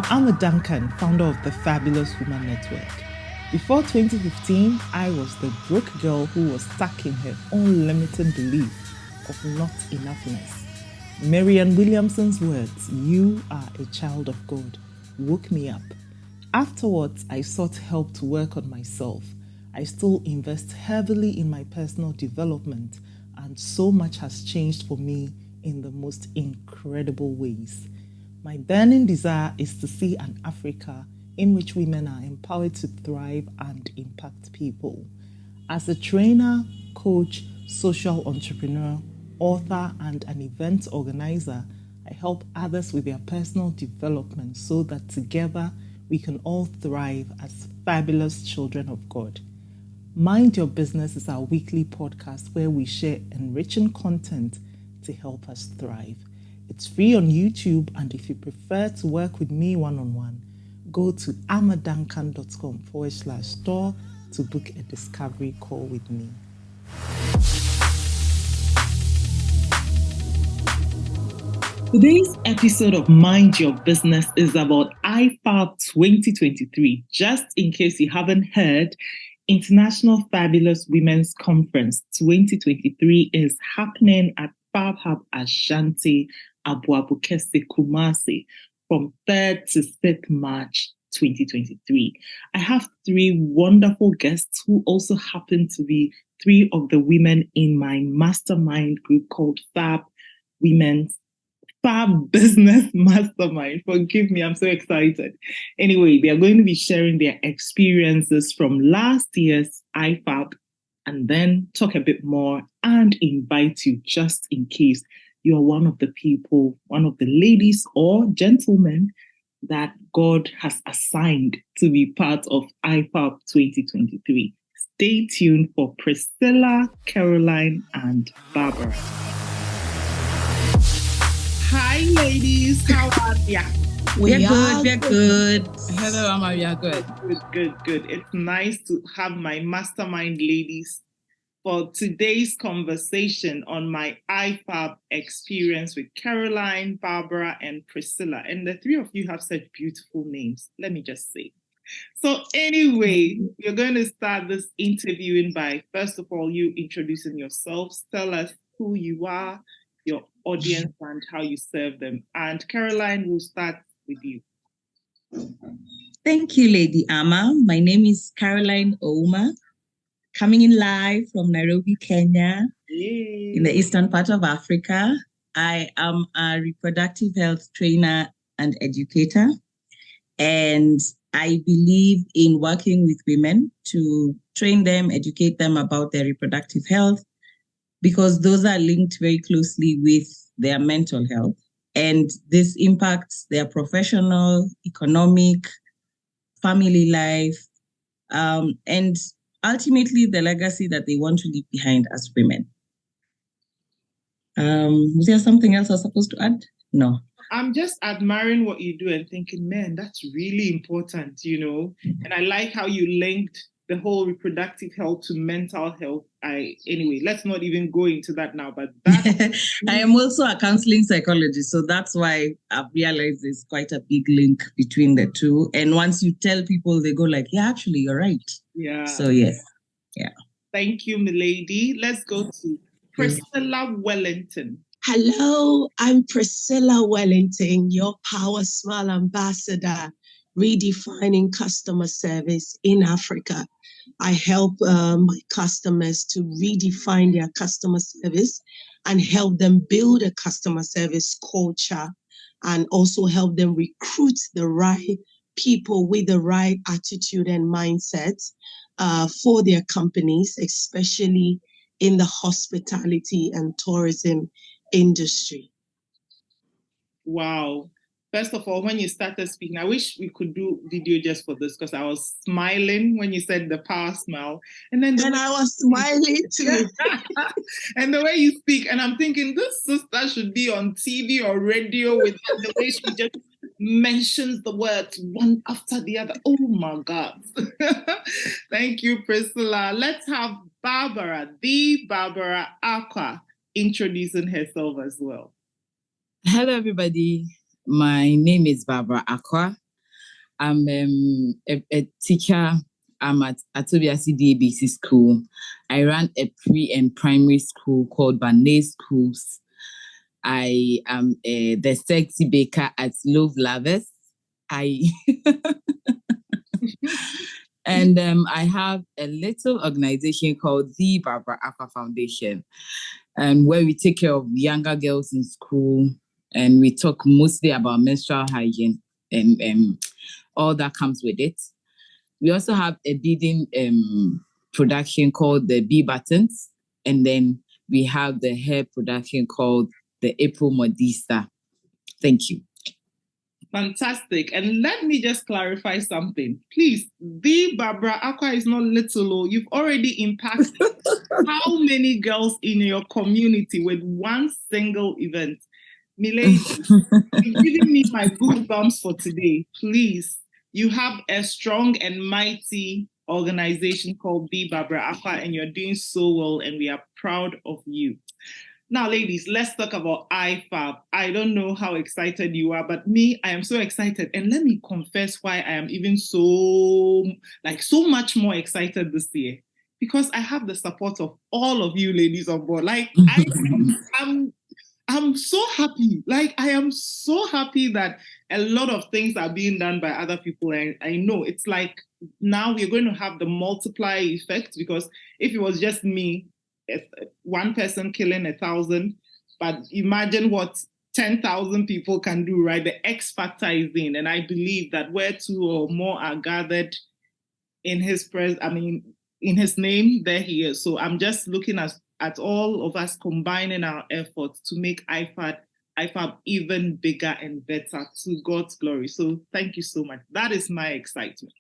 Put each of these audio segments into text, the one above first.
Amma Duncan, founder of the Fabulous Woman Network. Before 2015, I was the broke girl who was stuck in her own limiting belief of not enoughness. Marianne Williamson's words, "You are a child of God," woke me up. Afterwards, I sought help to work on myself. I still invest heavily in my personal development, and so much has changed for me in the most incredible ways. My burning desire is to see an Africa in which women are empowered to thrive and impact people. As a trainer, coach, social entrepreneur, author, and an event organizer, I help others with their personal development so that together we can all thrive as fabulous children of God. Mind Your Business is our weekly podcast where we share enriching content to help us thrive. It's free on YouTube, and if you prefer to work with me one-on-one, go to amaduncan.com/store to book a discovery call with me. Today's episode of Mind Your Business is about iFAB 2023. Just in case you haven't heard, International Fabulous Women's Conference 2023 is happening at Fab Hub Ashanti, Aboabo Kesse, Kumasi, from 3rd to 6th March 2023. I have 3 wonderful guests who also happen to be 3 of the women in my mastermind group called Fab Business Mastermind. Forgive me, I'm so excited. Anyway, they are going to be sharing their experiences from last year's iFAB and then talk a bit more and invite you, just in case you're one of the people, one of the ladies or gentlemen that God has assigned to be part of iFAB 2023. Stay tuned for Pricilla, Caroline, and Barbara. Hi, ladies. How are ya? We're good. Hello, Amma. We are good. Good. It's nice to have my mastermind ladies for today's conversation on my iFAB experience with Caroline, Barbara, and Pricilla. And the 3 of you have such beautiful names, let me just say. So anyway, we're going to start this interviewing by, first of all, you introducing yourselves. Tell us who you are, your audience, and how you serve them. And Caroline, we'll start with you. Thank you, Lady Amma. My name is Caroline Ouma, coming in live from Nairobi, Kenya, in the eastern part of Africa. I am a reproductive health trainer and educator, and I believe in working with women to train them, educate them about their reproductive health, because those are linked very closely with their mental health. And this impacts their professional, economic, family life, and ultimately the legacy that they want to leave behind as women. Was there something else I was supposed to add? No. I'm just admiring what you do and thinking, man, that's really important, And I like how you linked the whole reproductive health to mental health. Anyway, let's not even go into that now, but that I am also a counseling psychologist, so that's why I've realized there's quite a big link between the two. And once you tell people, they go like, yeah, actually, you're right. Yeah. So yes. Yeah. Thank you, milady. Let's go to Pricilla Wellington. Hello, I'm Pricilla Wellington, your Power Smile Ambassador, redefining customer service in Africa. I help my customers to redefine their customer service and help them build a customer service culture, and also help them recruit the right people with the right attitude and mindset for their companies, especially in the hospitality and tourism industry. Wow. First of all, when you started speaking, I wish we could do video just for this, because I was smiling when you said the power smile. And I was smiling too. And the way you speak, and I'm thinking, this sister should be on TV or radio with the way she just mentions the words one after the other. Oh my God. Thank you, Pricilla. Let's have Barbara, the Barbara Aqua, introducing herself as well. Hello, everybody. My name is Barbara Aqua. I'm a teacher. I'm at Atobiasi DABC School. I run a pre and primary school called Banay Schools. I am the sexy baker at Love Lovers. And I have a little organization called the Barbara Aqua Foundation, and where we take care of younger girls in school, and we talk mostly about menstrual hygiene and all that comes with it. We also have a beading production called the Bee Buttons, and then we have the hair production called the April Modista. Thank you. Fantastic. And let me just clarify something. Please, the Barbara Aqua is not little. You've already impacted how many girls in your community with one single event? Milady, you've given me my goosebumps for today. Please, you have a strong and mighty organization called the Barbara Aqua, and you're doing so well, and we are proud of you. Now, ladies, let's talk about iFAB. I don't know how excited you are, but me, I am so excited. And let me confess why I am even so much more excited this year. Because I have the support of all of you ladies on board. I'm so happy. I am so happy that a lot of things are being done by other people. And I know it's like now we're going to have the multiplier effect, because if it was just me, one person killing 1,000, but imagine what 10,000 people can do, right? The X factor is in, and I believe that where two or more are gathered in his in his name, there he is. So I'm just looking at all of us combining our efforts to make iFAB even bigger and better, to God's glory. So thank you so much. That is my excitement.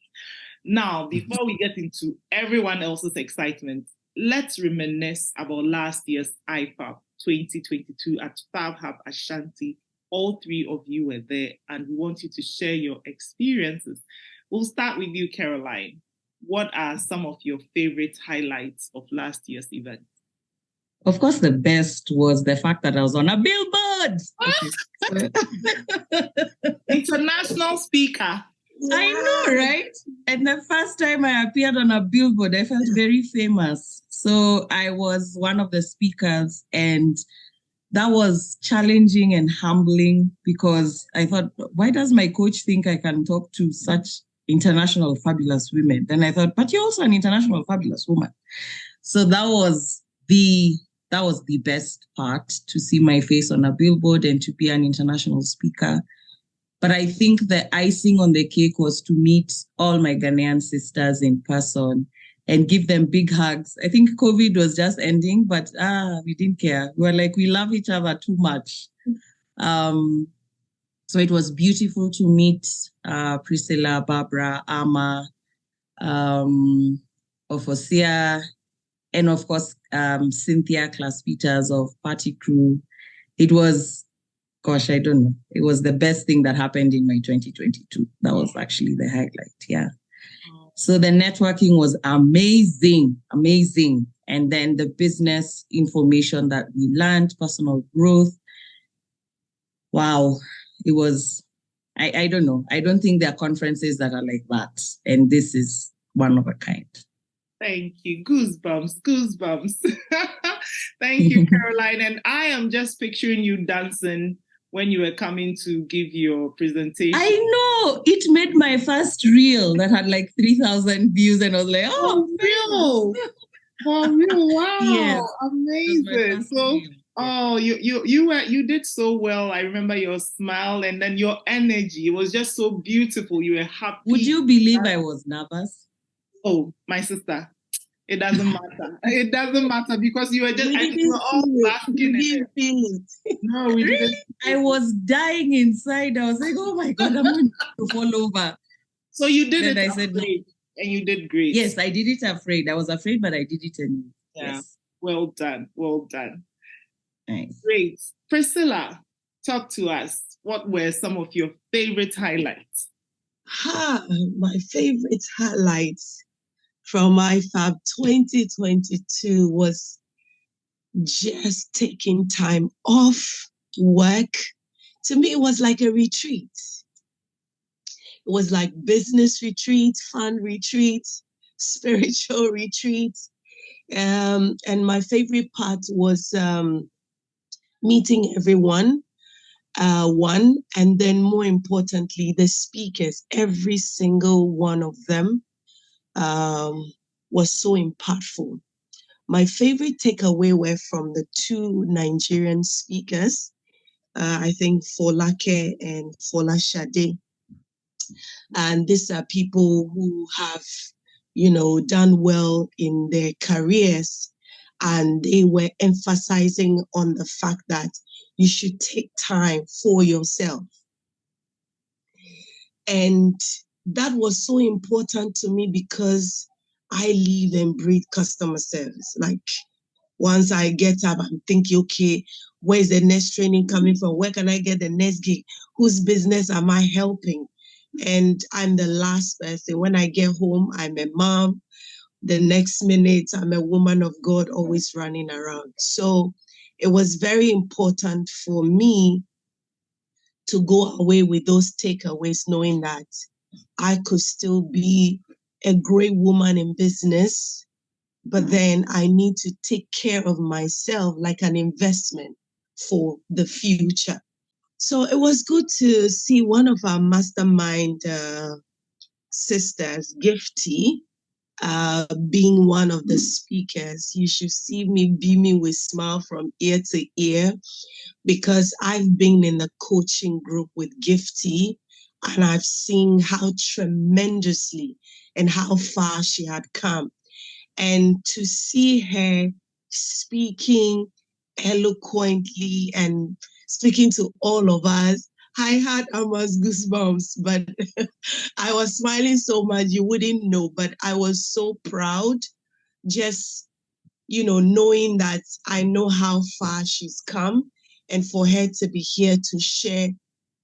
Now, before we get into everyone else's excitement, let's reminisce about last year's iFAB 2022 at Fab Hub Ashanti. All three of you were there, and we want you to share your experiences. We'll start with you, Caroline. What are some of your favorite highlights of last year's event? Of course, the best was the fact that I was on a billboard. International speaker. I know, right? And the first time I appeared on a billboard, I felt very famous. So I was one of the speakers, and that was challenging and humbling, because I thought, why does my coach think I can talk to such international fabulous women? Then I thought, but you're also an international fabulous woman. So that was the best part, to see my face on a billboard and to be an international speaker. But I think the icing on the cake was to meet all my Ghanaian sisters in person and give them big hugs. I think COVID was just ending, but we didn't care. We were like, we love each other too much. So it was beautiful to meet Pricilla, Barbara, Ama, Ofosia, and of course, Cynthia Class Peters of Party Crew. It was, gosh, I don't know. It was the best thing that happened in my 2022. That was actually the highlight, yeah. So the networking was amazing. And then the business information that we learned, personal growth. Wow, it was, I don't know. I don't think there are conferences that are like that. And this is one of a kind. Thank you. Goosebumps. Thank you, Caroline. And I am just picturing you dancing when you were coming to give your presentation. I know. It made my first reel that had like 3,000 views, and I was like, oh, real. Wow. Yes. Amazing. So, you did so well. I remember your smile and then your energy. It was just so beautiful. You were happy. Would you believe I was nervous? Oh, my sister. It doesn't matter. It doesn't matter, because you were just all laughing. No, we really? didn't. I was dying inside. I was like, oh my God, I'm going to fall over. So you did then it I said, afraid, and you did great. Yes, I did it afraid. I was afraid, but I did it anyway. Yeah. Yes. Well done. Nice. Great. Pricilla, talk to us. What were some of your favorite highlights? My favorite highlights from iFAB 2022 was just taking time off work. To me, it was like a retreat. It was like business retreat, fun retreat, spiritual retreat. And my favorite part was meeting everyone, one, and then more importantly, the speakers, every single one of them was so impactful. My favorite takeaway were from the two Nigerian speakers, I think Folake and Folashade. And these are people who have, done well in their careers. And they were emphasizing on the fact that you should take time for yourself. And that was so important to me because I live and breathe customer service. Like, once I get up, I'm thinking, okay, where's the next training coming from? Where can I get the next gig? Whose business am I helping? And I'm the last person. When I get home, I'm a mom. The next minute, I'm a woman of God, always running around. So it was very important for me to go away with those takeaways, knowing that I could still be a great woman in business, but then I need to take care of myself like an investment for the future. So it was good to see one of our mastermind sisters, Gifty, being one of the speakers. You should see me beaming with smile from ear to ear because I've been in the coaching group with Gifty and I've seen how tremendously and how far she had come. And to see her speaking eloquently and speaking to all of us, I had almost goosebumps, but I was smiling so much you wouldn't know, but I was so proud just, knowing that I know how far she's come and for her to be here to share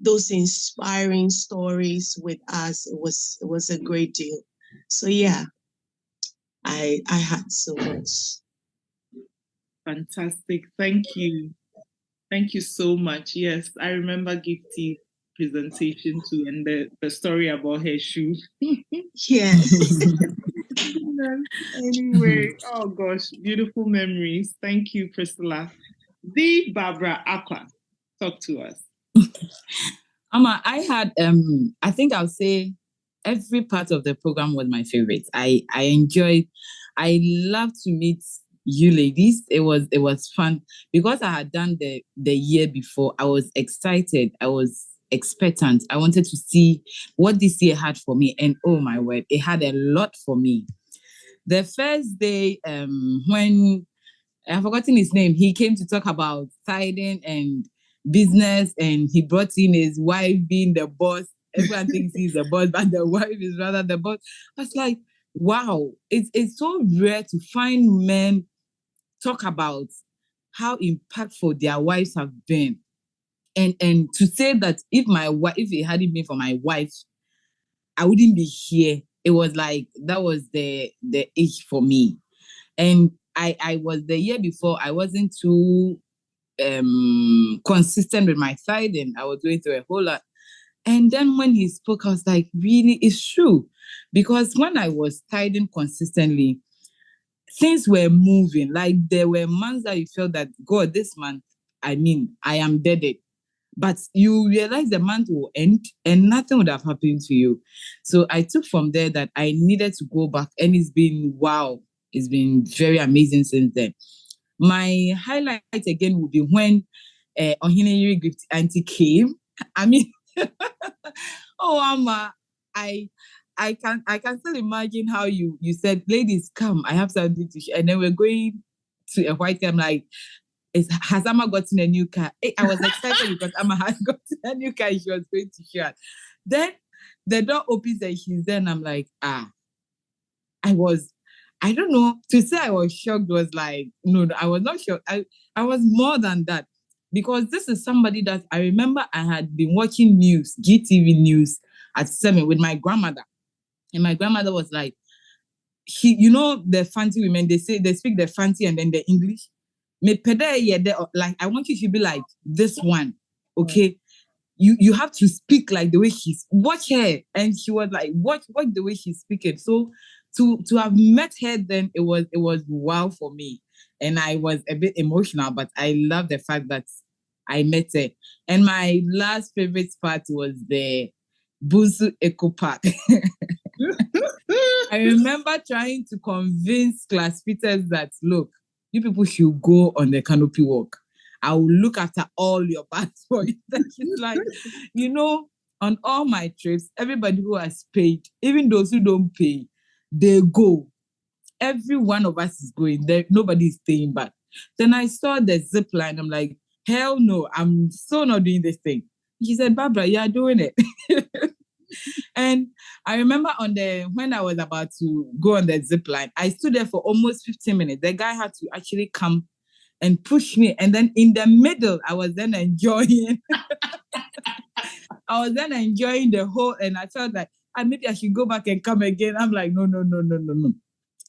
those inspiring stories with us, it was a great deal. So yeah, I had so much. Fantastic. Thank you. Thank you so much. Yes, I remember Gifty's presentation too, and the story about her shoe. Yes. Anyway, oh gosh, beautiful memories. Thank you, Pricilla. The Barbara Aqua, talk to us. Ama, I had I think I'll say every part of the program was my favorite. I love to meet you ladies. It was fun because I had done the year before. I was excited. I was expectant. I wanted to see what this year had for me, and oh my word, it had a lot for me. The first day, when I've forgotten his name, he came to talk about tithing and business, and he brought in his wife being the boss. Everyone thinks he's the boss, but the wife is rather the boss. I was like, wow, it's so rare to find men talk about how impactful their wives have been. And to say that if it hadn't been for my wife, I wouldn't be here. It was like that was the age for me. And I was the year before, I wasn't too consistent with my tithing. I was going through a whole lot. And then when he spoke, I was like, really, it's true. Because when I was tithing consistently, things were moving. Like there were months that you felt that, God, this month, I am deaded. But you realize the month will end and nothing would have happened to you. So I took from there that I needed to go back, and it's been, wow, it's been very amazing since then. My highlight again would be when Ohineyiri Gift Auntie came. I mean, oh, Amma, I can still imagine how you said, ladies, come, I have something to share. And then we're going to a white camp, like, has Amma gotten a new car? I was excited because Amma had gotten a new car and she was going to share. Then the door opens and she's there, and I'm like, I don't know. To say I was shocked was like, no, I was not shocked. I was more than that. Because this is somebody that I remember I had been watching news, GTV news at 7 with my grandmother. And my grandmother was like, the Fanti women, they speak the Fanti and then the English. Like, I want you to be like this one, okay? you have to speak like the way she's, watch her. And she was like, watch the way she's speaking. So to have met her then, it was wow for me. And I was a bit emotional, but I love the fact that I met her. And my last favorite part was the Bunsu Eco Park. I remember trying to convince class Peters that, look, you people should go on the canopy walk. I will look after all your passports. She's like, on all my trips, everybody who has paid, even those who don't pay, they go. Every one of us is going there. Nobody is staying back. Then I saw the zip line. I'm like, hell no, I'm so not doing this thing. She said, Barbara, you are doing it. And I remember when I was about to go on the zip line, I stood there for almost 15 minutes. The guy had to actually come and push me. And then in the middle, I was then enjoying. The whole, and I felt like maybe I should go back and come again. I'm like, no.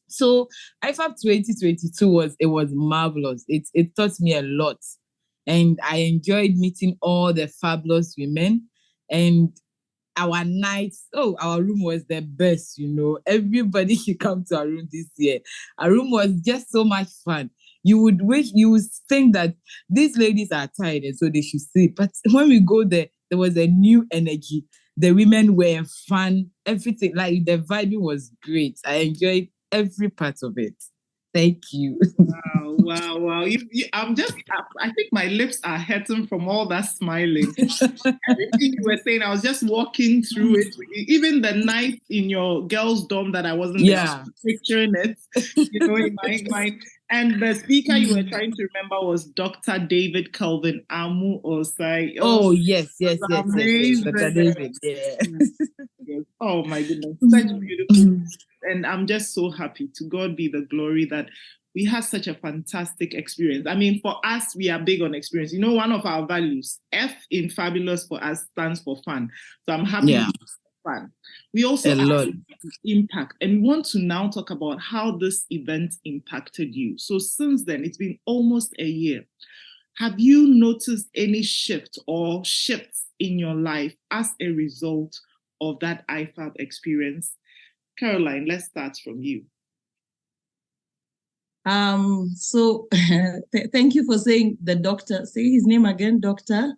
So iFAB 2022 was marvelous. It taught me a lot. And I enjoyed meeting all the fabulous women. And our nights, our room was the best, Everybody should come to our room this year. Our room was just so much fun. You would think that these ladies are tired and so they should sleep. But when we go there was a new energy. The women were fun. Everything, like the vibing was great. I enjoyed every part of it. Thank you. Wow. I think my lips are hurting from all that smiling. Everything you were saying, I was just walking through it. Even the night in your girls' dorm that I wasn't there, I was picturing it, in my mind. And the speaker you were trying to remember was Dr. David Kelvin Amu Osai. Yes. Dr. David, yes. Oh my goodness, such beautiful. And I'm just so happy. To God be the glory that we had such a fantastic experience. I mean, for us, we are big on experience. One of our values, F in fabulous for us, stands for fun. So I'm happy with fun. We also have impact. And we want to now talk about how this event impacted you. So since then, it's been almost a year. Have you noticed any shift or shifts in your life as a result of that iFAB experience? Caroline, let's start from you. So thank you for saying the doctor. Say his name again, Dr.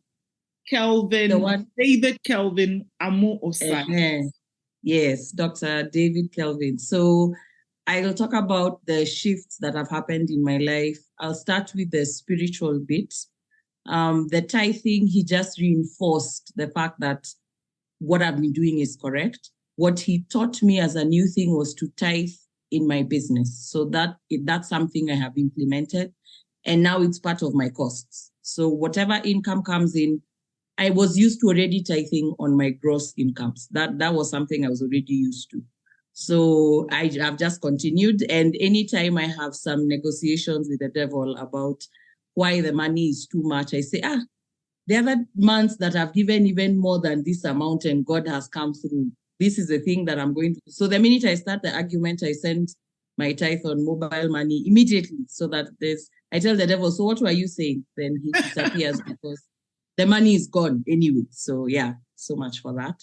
Kelvin, David Kelvin Amu Osai. Yes, Dr. David Kelvin. So I will talk about the shifts that have happened in my life. I'll start with the spiritual bit. The tithing, he just reinforced the fact that what I've been doing is correct. What he taught me as a new thing was to tithe in my business. So that's something I have implemented. And now it's part of my costs. So whatever income comes in, I was used to already tithing on my gross incomes. That was something I was already used to. So I've just continued. And anytime I have some negotiations with the devil about why the money is too much, I say, the other months that I've given even more than this amount and God has come through. This is the thing that I'm going to. So the minute I start the argument, I send my tithe on mobile money immediately so that I tell the devil, so what were you saying? Then he disappears because the money is gone anyway. So yeah, so much for that.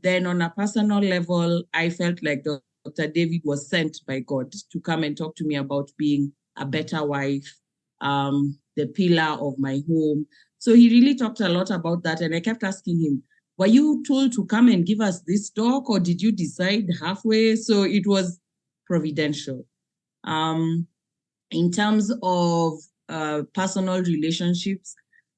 Then on a personal level, I felt like Dr. David was sent by God to come and talk to me about being a better wife, the pillar of my home. So he really talked a lot about that. And I kept asking him, were you told to come and give us this talk or did you decide halfway? So it was providential. In terms of personal relationships,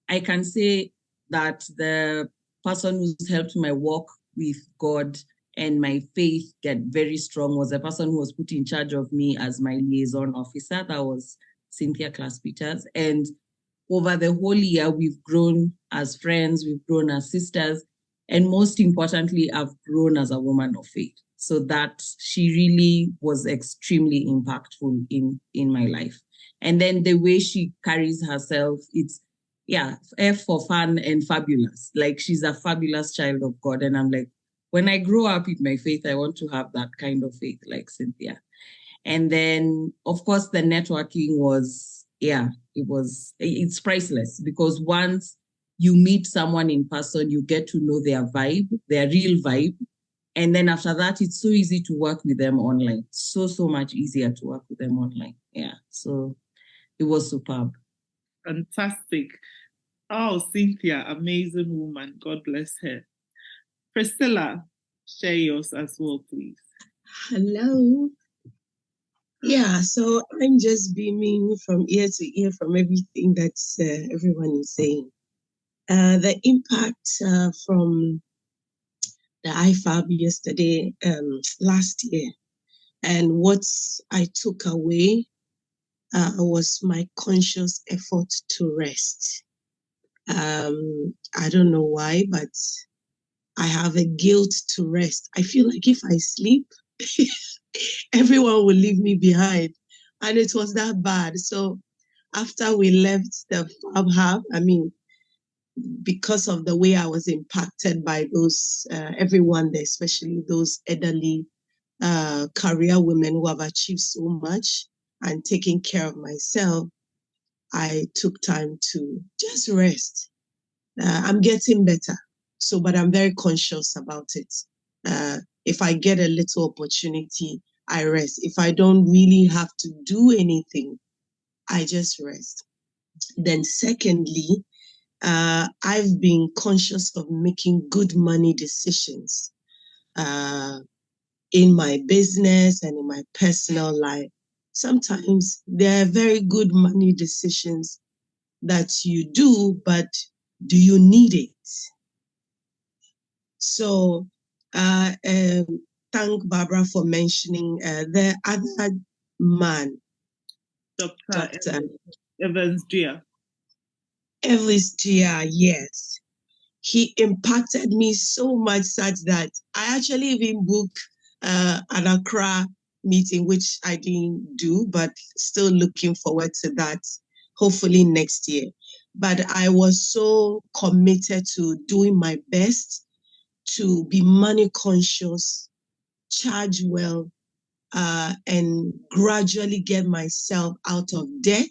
I can say that the person who's helped my walk with God and my faith get very strong was the person who was put in charge of me as my liaison officer. That was Cynthia Class Peters. And over the whole year, we've grown as friends, we've grown as sisters, and most importantly, I've grown as a woman of faith. So that she really was extremely impactful in my life. And then the way she carries herself, it's, F for fun and fabulous. Like she's a fabulous child of God. And I'm like, when I grow up in my faith, I want to have that kind of faith like Cynthia. And then, of course, the networking was, it's priceless because once you meet someone in person, you get to know their vibe, their real vibe. And then after that, it's so easy to work with them online. So much easier to work with them online. Yeah. So it was superb. Fantastic. Oh, Cynthia, amazing woman. God bless her. Pricilla, share yours as well, please. Hello. Yeah, so I'm just beaming from ear to ear from everything that everyone is saying. The impact from the iFAB yesterday, last year, and what I took away was my conscious effort to rest. I don't know why, but I have a guilt to rest. I feel like if I sleep, everyone will leave me behind. And it was that bad. So after we left the Fab Hub, because of the way I was impacted by those, everyone there, especially those elderly career women who have achieved so much and taking care of myself, I took time to just rest. I'm getting better. So, but I'm very conscious about it. If I get a little opportunity, I rest. If I don't really have to do anything, I just rest. Then secondly, I've been conscious of making good money decisions in my business and in my personal life. Sometimes there are very good money decisions that you do, but do you need it? So thank Barbara for mentioning the other man, Dr. Evans Gia. Yes. He impacted me so much such that I actually even booked an Accra meeting, which I didn't do, but still looking forward to that, hopefully next year. But I was so committed to doing my best to be money conscious, charge well, and gradually get myself out of debt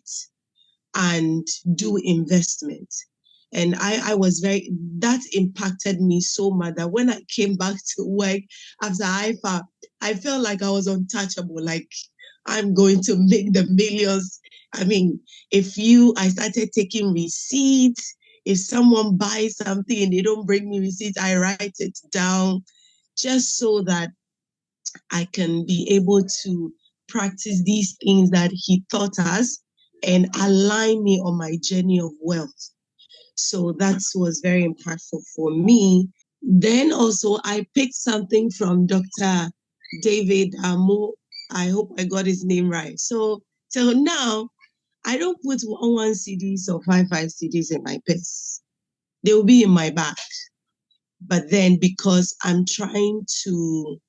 and do investment. And I was that impacted me so much that when I came back to work after iFAB, I felt like I was untouchable, like I'm going to make the millions. I started taking receipts. If someone buys something and they don't bring me receipts, I write it down just so that I can be able to practice these things that he taught us and align me on my journey of wealth. So that was very impactful for me. Then also I picked something from Dr. David Amo. I hope I got his name right. So now I don't put 1 CDs or 5 CDs in my purse. They will be in my bag. But then because I'm trying to,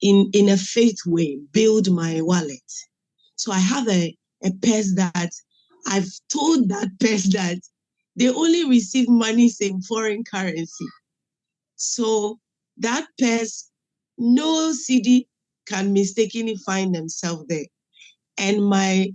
in a faith way, build my wallet. So I have a purse that I've told that purse that they only receive money in foreign currency. So that purse, no CD can mistakenly find themselves there. And my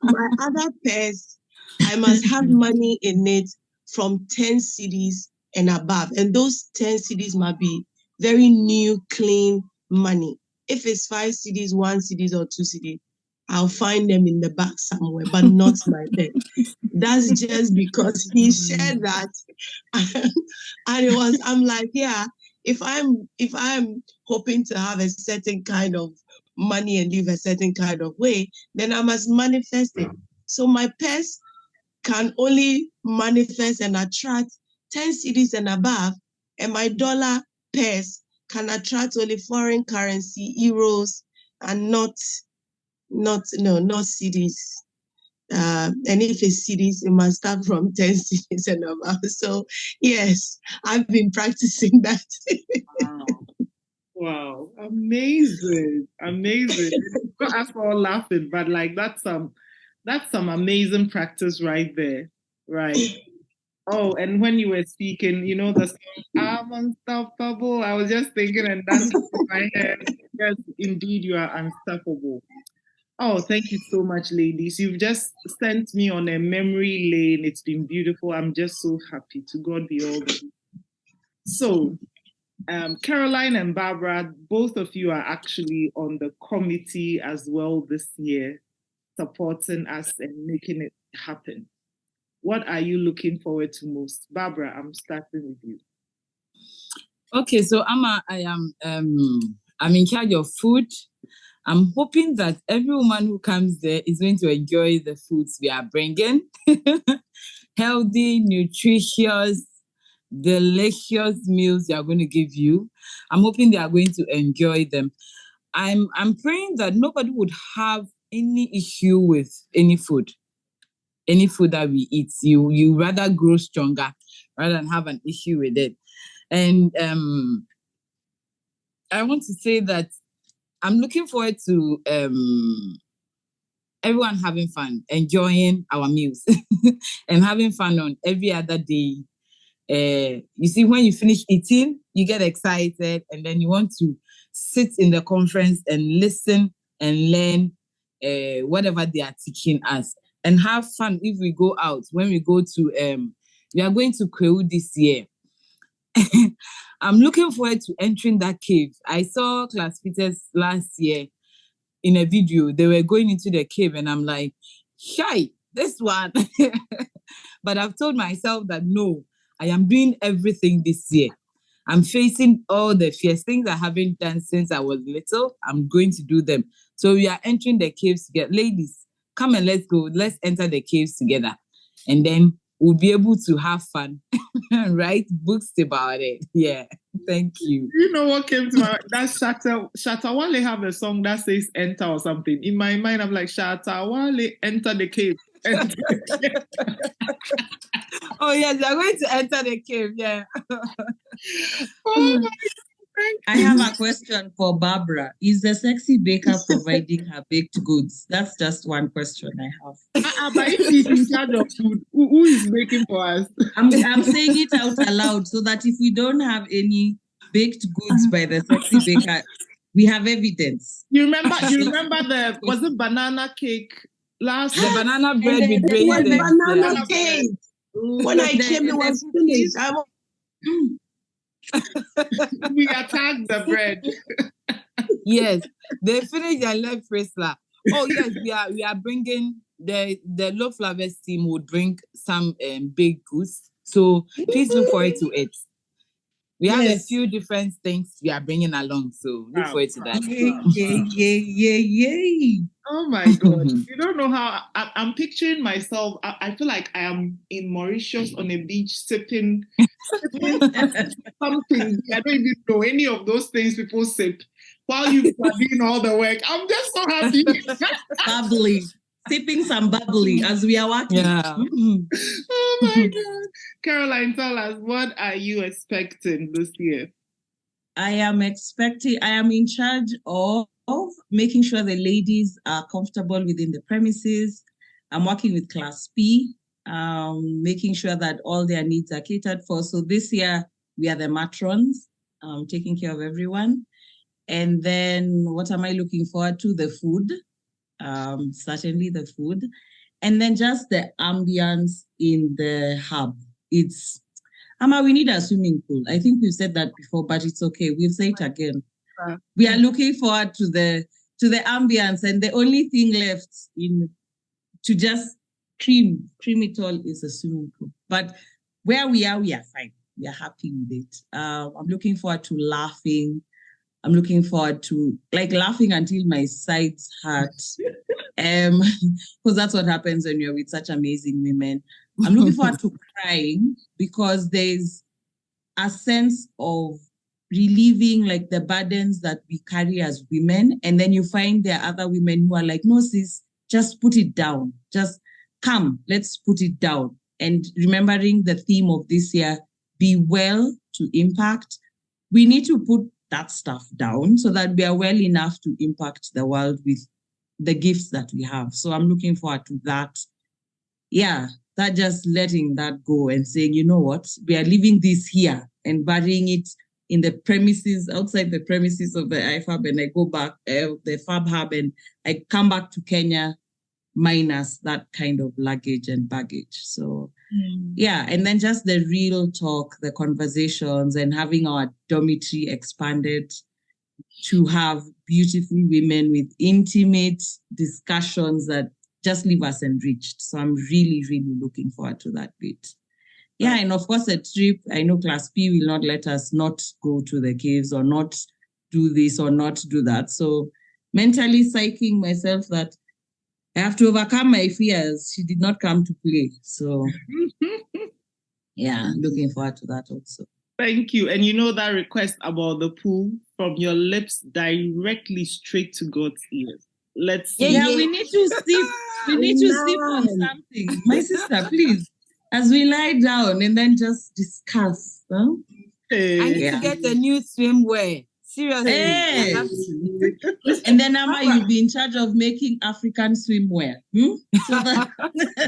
my other purse, I must have money in it from 10 CDs and above. And those 10 CDs must be very new, clean money. If it's 5 CDs, 1 CDs, or 2 CDs, I'll find them in the back somewhere, but not my purse. That's just because he shared that. And I'm like, yeah, if I'm hoping to have a certain kind of money and live a certain kind of way, then I must manifest it. So my purse can only manifest and attract 10 CDs and above, and my dollar purse can attract only foreign currency, euros, and not CDs. And if it's CDs, it must start from 10 CDs and above. So yes, I've been practicing that. Wow, amazing. Got us all laughing, but like that's some amazing practice right there, right? Oh, and when you were speaking, the song "I'm Unstoppable," I was just thinking and dancing in my head. Yes, indeed, you are unstoppable. Oh, thank you so much, ladies. You've just sent me on a memory lane. It's been beautiful. I'm just so happy. To God be all the glory. So, Caroline and Barbara, both of you are actually on the committee as well this year, supporting us and making it happen. What are you looking forward to most? Barbara, I'm starting with you. Okay, so I'm in charge of food. I'm hoping that every woman who comes there is going to enjoy the foods we are bringing. Healthy, nutritious, delicious meals we are going to give you. I'm hoping they are going to enjoy them. I'm praying that nobody would have any issue with any food that we eat. You rather grow stronger rather than have an issue with it. And I want to say that I'm looking forward to everyone having fun, enjoying our meals, and having fun on every other day. You see, when you finish eating, you get excited, and then you want to sit in the conference and listen and learn whatever they are teaching us, and have fun if we go out. When we go to, we are going to Kwewu this year. I'm looking forward to entering that cave. I saw Class Peters last year in a video. They were going into the cave, and I'm like, shy, this one. But I've told myself that no, I am doing everything this year. I'm facing all the fears, things I haven't done since I was little. I'm going to do them. So we are entering the caves together. Ladies, come and let's go. Let's enter the caves together. And then we'll be able to have fun, write books about it. Yeah, thank you. You know what came to my mind? That Shatta Wale have a song that says enter or something. In my mind, I'm like, Shatta Wale, enter the cave. Enter the cave. Oh, yes, they're going to enter the cave, yeah. Oh my God. I have a question for Barbara. Is the sexy baker providing her baked goods? That's just one question I have. But if he's in charge of food, who is making for us? I'm saying it out aloud so that if we don't have any baked goods by the sexy baker, we have evidence. You remember was it banana cake last? The banana bread with It was raisins. banana cake. When I came, it was finished. We attacked the bread. Yes, they finished and left Pricilla. Oh yes, we are bringing the Low Flavors team would bring some baked goods. So please look forward to it. We have a few different things we are bringing along, so look forward to that. Yay. Oh my God. You don't know how I'm picturing myself. I feel like I am in Mauritius on a beach sipping something. I don't even know any of those things people sip while you are doing all the work. I'm just so happy. Bubbly. Sipping some bubbly as we are working. Yeah. Oh my God. Caroline, tell us, what are you expecting this year? I am in charge of making sure the ladies are comfortable within the premises. I'm working with Class P, making sure that all their needs are catered for. So this year, we are the matrons, taking care of everyone. And then what am I looking forward to? The food. Certainly the food. And then just the ambience in the hub. We need a swimming pool. I think we've said that before, but it's okay. We'll say it again. We are looking forward to the ambience, and the only thing left to just cream it all is a swimming pool. But where we are fine. We are happy with it. I'm looking forward to laughing. I'm looking forward to laughing until my sides hurt. Because that's what happens when you're with such amazing women. I'm looking forward to crying because there's a sense of relieving the burdens that we carry as women. And then you find there are other women who are like, no, sis, just put it down. Just come, let's put it down. And remembering the theme of this year, be well to impact. We need to put that stuff down so that we are well enough to impact the world with the gifts that we have. So I'm looking forward to that. Yeah, that just letting that go and saying, you know what, we are leaving this here and burying it in the premises, outside the premises of the iFAB, and I go back, the Fab Hub, and I come back to Kenya minus that kind of luggage and baggage. So, yeah, and then just the real talk, the conversations, and having our dormitory expanded to have beautiful women with intimate discussions that just leave us enriched. So I'm really, really looking forward to that bit. Yeah, and of course, a trip, I know Class P will not let us not go to the caves or not do this or not do that. So mentally psyching myself that I have to overcome my fears. She did not come to play. So yeah, looking forward to that also. Thank you. And you know that request about the pool from your lips directly straight to God's ears. Let's see. Yeah, we need to sip. We need to sip on something. My sister, please, as we lie down and then just discuss. Huh? I need to get a new swimwear. Seriously. Hey. I have to. And then, Amma, you'll be in charge of making African swimwear. So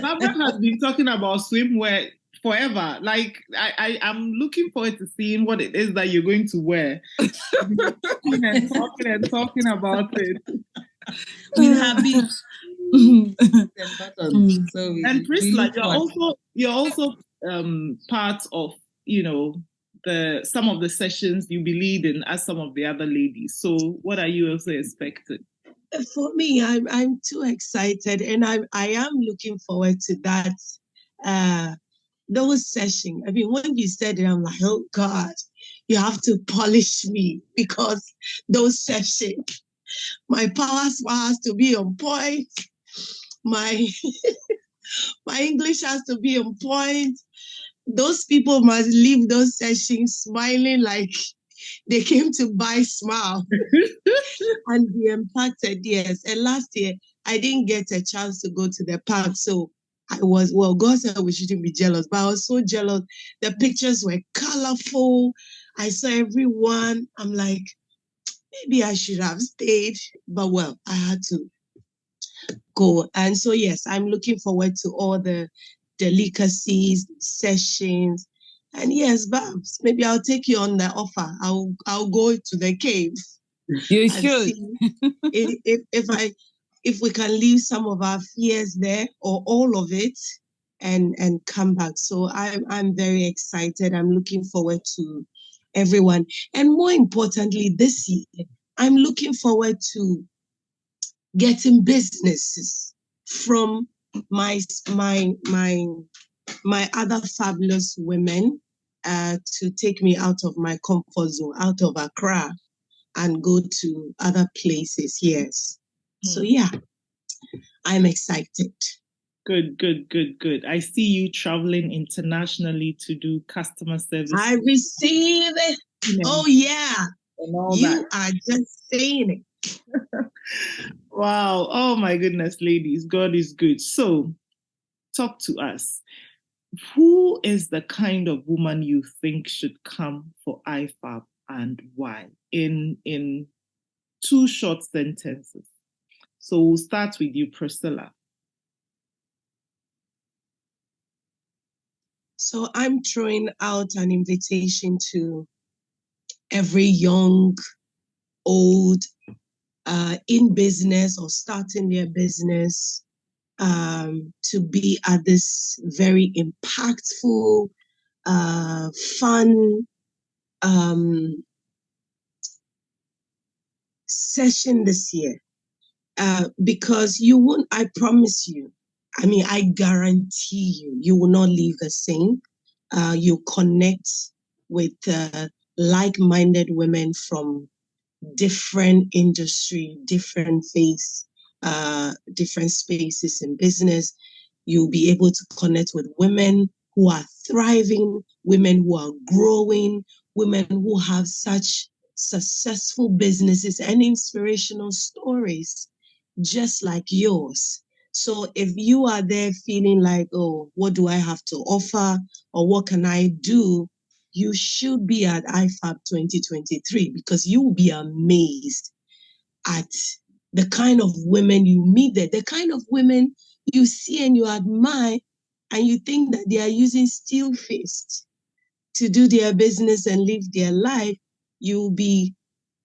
Barbara has been talking about swimwear forever. Like, I'm looking forward to seeing what it is that you're going to wear. and talking about it. With habits. And Pricilla, you're also part of, some of the sessions you'll be leading as some of the other ladies. So what are you also expecting? For me, I'm too excited, and I am looking forward to that. Those sessions. I mean, when you said it, I'm like, oh God, you have to polish me, because those sessions, my power has to be on point. My English has to be on point. Those people must leave those sessions smiling like they came to buy smile and be impacted. Yes. And last year, I didn't get a chance to go to the park. So God said we shouldn't be jealous, but I was so jealous. The pictures were colorful. I saw everyone. I'm like, maybe I should have stayed, but well, I had to go. And so, yes, I'm looking forward to all the delicacies, sessions. And yes, Babs, maybe I'll take you on the offer. I'll go to the cave. You should. If we can leave some of our fears there or all of it and come back. So I'm very excited. I'm looking forward to everyone. And more importantly, this year, I'm looking forward to getting businesses from my other fabulous women to take me out of my comfort zone, out of Accra, and go to other places. Yes. So yeah, I'm excited. Good. I see you traveling internationally to do customer service. I receive it. Oh yeah. You are just saying it. Wow. Oh my goodness, ladies. God is good. So talk to us. Who is the kind of woman you think should come for iFAB and why? In 2 short sentences. So we'll start with you, Pricilla. So I'm throwing out an invitation to every young, old, in business or starting their business, to be at this very impactful, fun session this year. Because you won't, I promise you, I mean, I guarantee you will not leave the same. You connect with like-minded women from different industry, different faiths, different spaces in business. You'll be able to connect with women who are thriving, women who are growing, women who have such successful businesses and inspirational stories just like yours. So if you are there feeling like, oh, what do I have to offer or what can I do? You should be at iFAB 2023 because you will be amazed at the kind of women you meet there, the kind of women you see and you admire, and you think that they are using steel fists to do their business and live their life. you'll be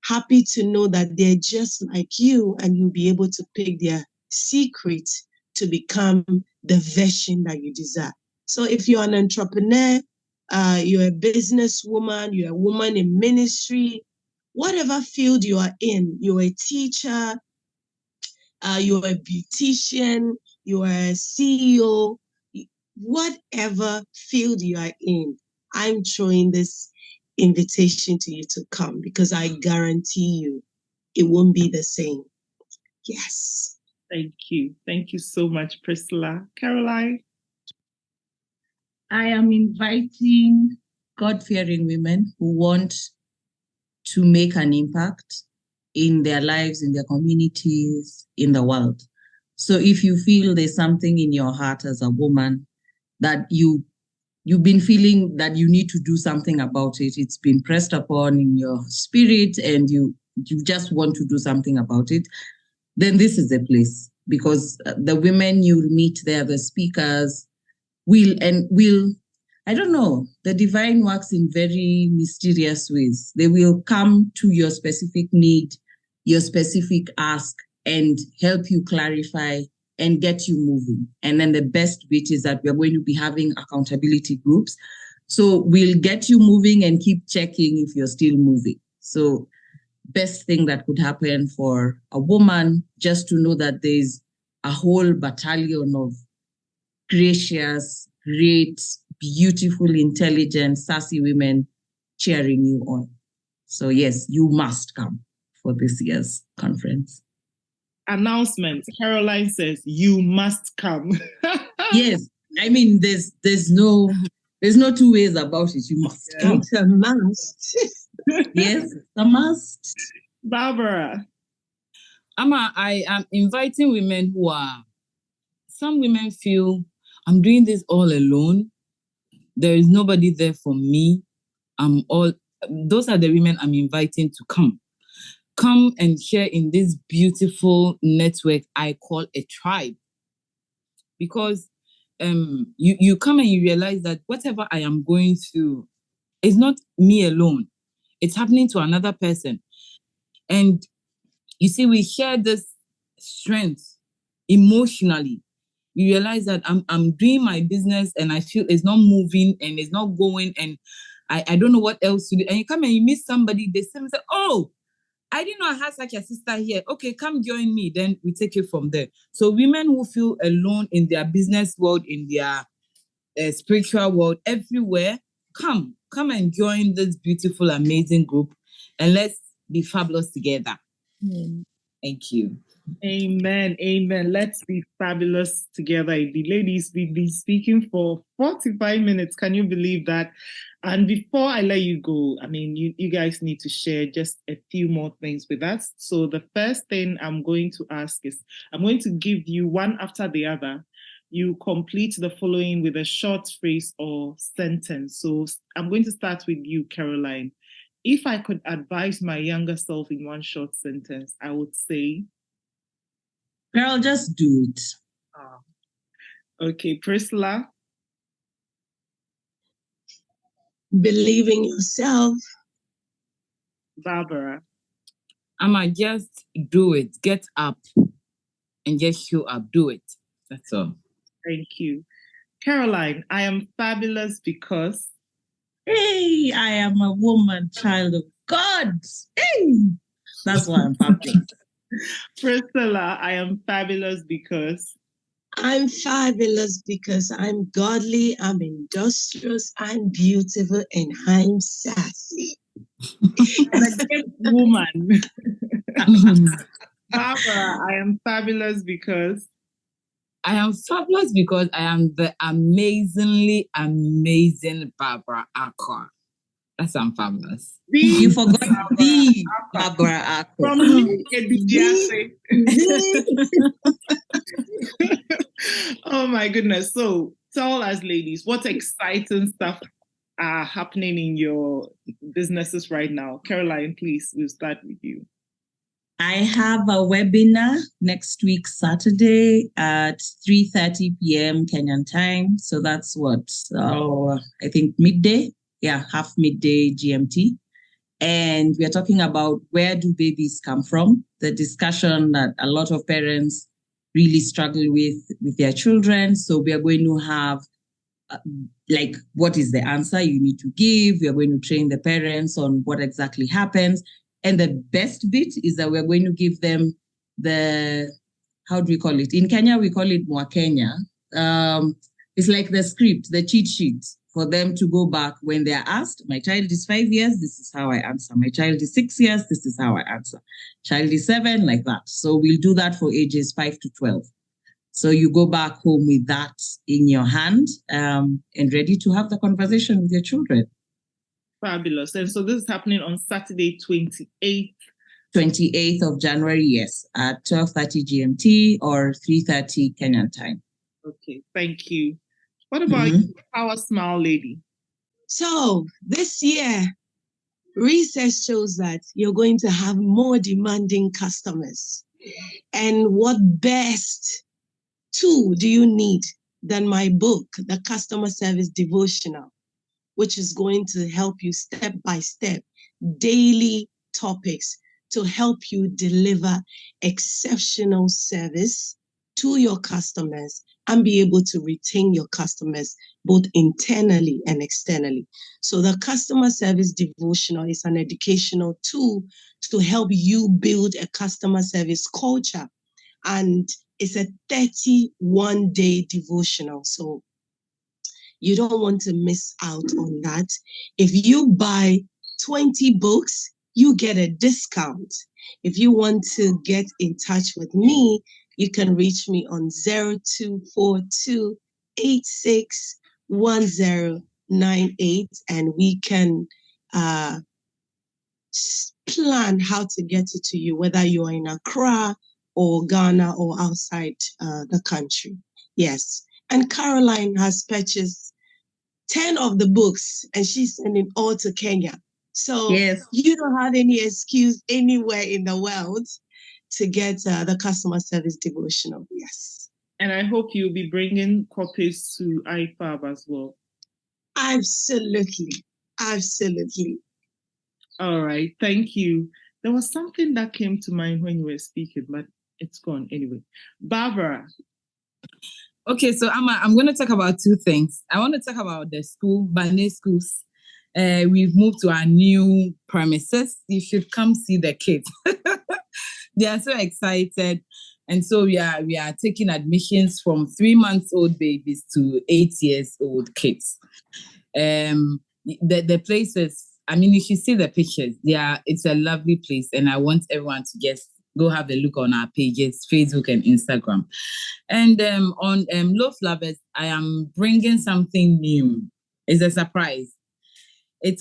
happy to know that they're just like you, and you'll be able to pick their secret to become the version that you desire. So if you're an entrepreneur, you're a businesswoman, you're a woman in ministry, whatever field you are in, you're a teacher, you're a beautician, you're a CEO, whatever field you are in, I'm throwing this invitation to you to come, because I guarantee you it won't be the same. Yes. Thank you. Thank you so much, Pricilla. Caroline? I am inviting God-fearing women who want to make an impact in their lives, in their communities, in the world. So if you feel there's something in your heart as a woman that you've been feeling that you need to do something about it, it's been pressed upon in your spirit, and you just want to do something about it, then this is the place, because the women you'll meet there, the speakers, I don't know, the divine works in very mysterious ways. They will come to your specific need, your specific ask, and help you clarify and get you moving. And then the best bit is that we're going to be having accountability groups. So we'll get you moving and keep checking if you're still moving. So best thing that could happen for a woman, just to know that there's a whole battalion of gracious, great, beautiful, intelligent, sassy women cheering you on. So yes, you must come for this year's conference. Announcement. Caroline says you must come. Yes, I mean there's no two ways about it. You must come. It's a must. Yes, it's a must. Barbara? Amma, I am inviting women who are, some women feel I'm doing this all alone. There is nobody there for me. Those are the women I'm inviting to come. Come and share in this beautiful network I call a tribe. Because you come and you realize that whatever I am going through is not me alone. It's happening to another person. And you see, we share this strength emotionally. You realize that I'm doing my business and I feel it's not moving and it's not going, and I don't know what else to do. And you come and you meet somebody, they say, oh, I didn't know I had such a sister here. Okay, come join me. Then we take it from there. So women who feel alone in their business world, in their spiritual world, everywhere, come and join this beautiful, amazing group, and let's be fabulous together. Thank you. Amen. Amen. Let's be fabulous together. The ladies, we've been speaking for 45 minutes. Can you believe that? And before I let you go, I mean, you guys need to share just a few more things with us. So the first thing I'm going to ask is, I'm going to give you one after the other. You complete the following with a short phrase or sentence. So I'm going to start with you, Caroline. If I could advise my younger self in one short sentence, I would say, girl, just do it. Okay, Pricilla? Believe in yourself. Barbara? Amma, just do it. Get up and just show up. Do it. That's all. Thank you. Caroline, I am fabulous because... Hey, I am a woman, child of God. Hey, that's why I'm fabulous. Pricilla, I am fabulous because... I'm fabulous because I'm godly, I'm industrious, I'm beautiful, and I'm sassy. And a great woman. Barbara, I am fabulous because... I am fabulous because I am the amazingly amazing Barbara Akwa. That's I'm fabulous. You forgot the Barbara Akwa. From me, Oh my goodness. So tell us, ladies, what exciting stuff are happening in your businesses right now? Caroline, please, we'll start with you. I have a webinar next week, Saturday at 3:30 p.m. Kenyan time. So that's what, I think midday. Yeah, half midday GMT. And we are talking about where do babies come from, the discussion that a lot of parents really struggle with their children. So we are going to have what is the answer you need to give? We are going to train the parents on what exactly happens. And the best bit is that we're going to give them how do we call it? In Kenya, we call it Mwakenya. It's like the script, the cheat sheet for them to go back when they're asked, my child is 5 years, this is how I answer. My child is 6 years, this is how I answer. Child is 7, like that. So we'll do that for ages 5 to 12. So you go back home with that in your hand and ready to have the conversation with your children. Fabulous. And so this is happening on Saturday, 28th. 28th of January, yes, at 12:30 GMT or 3:30 Kenyan time. Okay, thank you. What about you, Power Smile Lady? So this year, research shows that you're going to have more demanding customers. And what best tool do you need than my book, The Customer Service Devotional, which is going to help you step by step, daily topics to help you deliver exceptional service to your customers and be able to retain your customers both internally and externally. So the Customer Service Devotional is an educational tool to help you build a customer service culture. And it's a 31-day devotional. So you don't want to miss out on that. If you buy 20 books, you get a discount. If you want to get in touch with me, you can reach me on 0242-861098, and we can plan how to get it to you, whether you're in Accra or Ghana or outside the country. Yes. And Caroline has purchased 10 of the books and she's sending all to Kenya. So yes, you don't have any excuse anywhere in the world to get the Customer Service Devotional. Yes. And I hope you'll be bringing copies to iFAB as well. Absolutely. Absolutely. All right. Thank you. There was something that came to mind when you were speaking, but it's gone anyway. Barbara. Okay, so I'm going to talk about two things. I want to talk about the school, Bane schools. We've moved to our new premises. You should come see the kids. They are so excited. And so we are taking admissions from 3-month-old babies to 8-year-old kids. The places, I mean, you should see the pictures. It's a lovely place. And I want everyone to just go have a look on our pages, Facebook and Instagram. And on Love Lovers, I am bringing something new. It's a surprise. I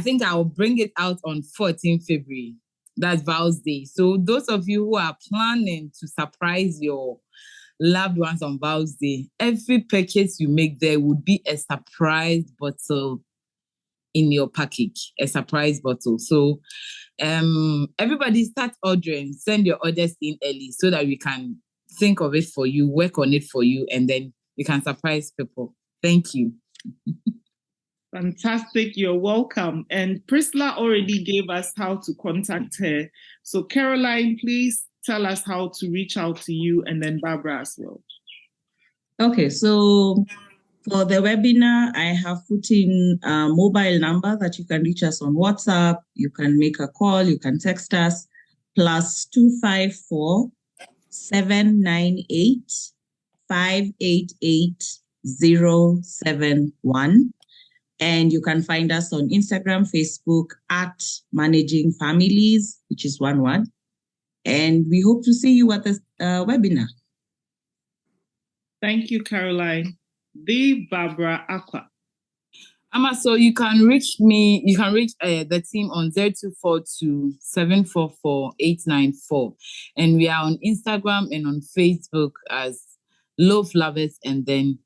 think I'll bring it out on 14th February. That's Val's Day. So those of you who are planning to surprise your loved ones on Val's Day, every purchase you make there would be a surprise bottle in your package, a surprise bottle. So everybody start ordering, send your orders in early so that we can think of it for you, work on it for you, and then you can surprise people. Thank you. Fantastic. You're welcome. And Pricilla already gave us how to contact her. So Caroline, please tell us how to reach out to you, and then Barbara as well. Okay, so for the webinar, I have put in a mobile number that you can reach us on WhatsApp. You can make a call, you can text us, +254 798 588 071. And you can find us on Instagram, Facebook at Managing Families, which is one word. And we hope to see you at the webinar. Thank you, Caroline. The Barbara Aqua. So you can reach me, you can reach the team on 0242 744 894. And we are on Instagram and on Facebook as Love Lovers and then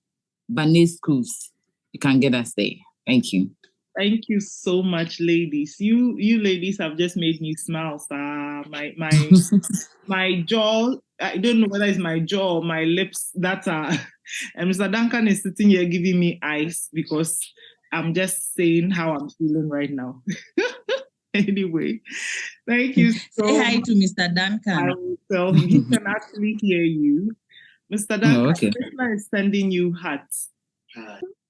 Bane Schools. You can get us there. Thank you. Thank you so much, ladies. You ladies have just made me smile. My jaw, I don't know whether it's my jaw or my lips that are... And Mr. Duncan is sitting here giving me ice because I'm just saying how I'm feeling right now. Anyway, thank you so Say hi much. to Mr. Duncan. I will tell him. He can actually hear you. Mr. Duncan, okay. Pricilla is sending you hearts.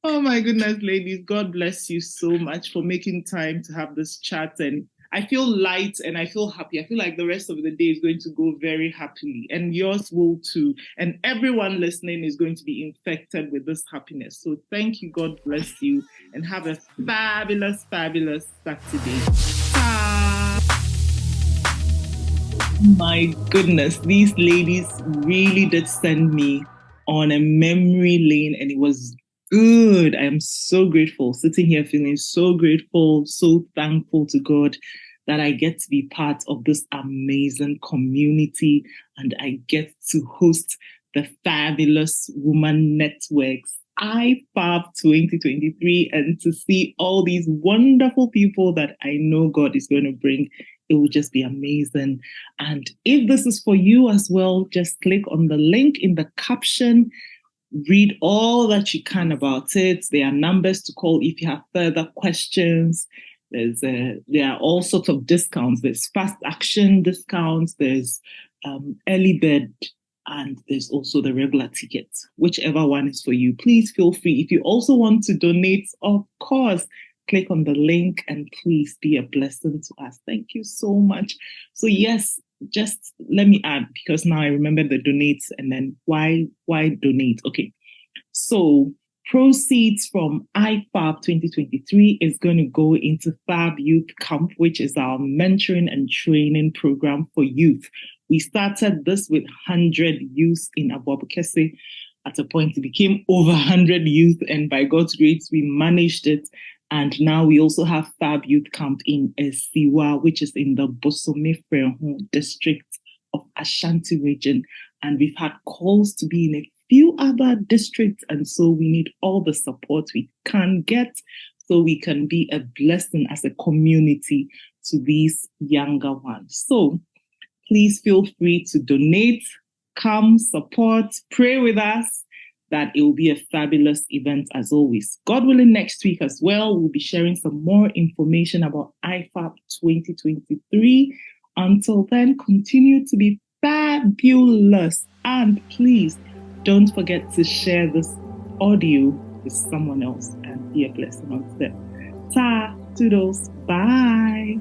Oh my goodness, ladies. God bless you so much for making time to have this chat. And I feel light and I feel happy. I feel like the rest of the day is going to go very happily. And yours will too. And everyone listening is going to be infected with this happiness. So thank you. God bless you. And have a fabulous, fabulous Saturday. My goodness, these ladies really did send me on a memory lane, and it was good. I am so grateful, sitting here feeling so grateful, so thankful to God that I get to be part of this amazing community and I get to host the Fabulous Woman Network's iFAB 2023 and to see all these wonderful people that I know God is going to bring. It will just be amazing. And if this is for you as well, just click on the link in the caption. Read all that you can about it. There are numbers to call if you have further questions. There are all sorts of discounts. There's fast action discounts. There's early bird, and there's also the regular ticket. Whichever one is for you, please feel free. If you also want to donate, of course, click on the link and please be a blessing to us. Thank you so much. So yes, just let me add, because now I remember the donates and then why donate? Okay. So proceeds from iFAB 2023 is going to go into Fab Youth Camp, which is our mentoring and training program for youth. We started this with 100 youth in Aboabo Kesse. At a point, it became over 100 youth, and by God's grace, we managed it. And now we also have Fab Youth Camp in Esiwa, which is in the Bosome-Freho district of Ashanti region. And we've had calls to be in a few other districts. And so we need all the support we can get so we can be a blessing as a community to these younger ones. So please feel free to donate, come, support, pray with us. That it will be a fabulous event as always. God willing, next week as well, we'll be sharing some more information about iFAB 2023. Until then, continue to be fabulous. And please don't forget to share this audio with someone else and be a blessing on them. Ta, toodles, bye.